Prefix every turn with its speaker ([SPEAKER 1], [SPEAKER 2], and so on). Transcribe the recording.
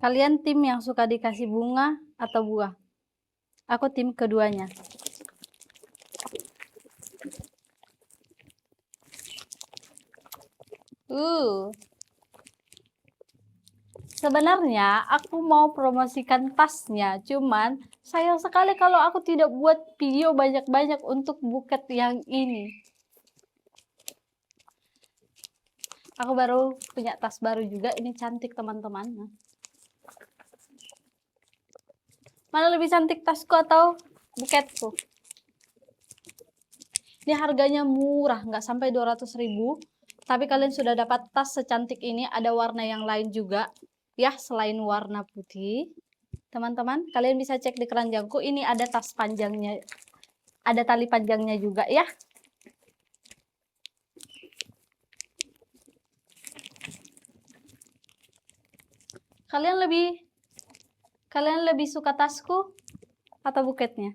[SPEAKER 1] Kalian tim yang suka dikasih bunga atau buah? Aku tim keduanya. Sebenarnya aku mau promosikan tasnya, cuman sayang sekali kalau aku tidak buat video banyak-banyak untuk buket yang ini. Aku baru punya tas baru juga, ini cantik teman-teman. Mana lebih cantik, tasku atau buketku? Ini harganya murah, nggak sampai 200.000. Tapi kalian sudah dapat tas secantik ini, ada warna yang lain juga. Ya, selain warna putih. Teman-teman, kalian bisa cek di keranjangku, ini ada tas panjangnya. Ada tali panjangnya juga ya. Kalian lebih suka tasku atau buketnya?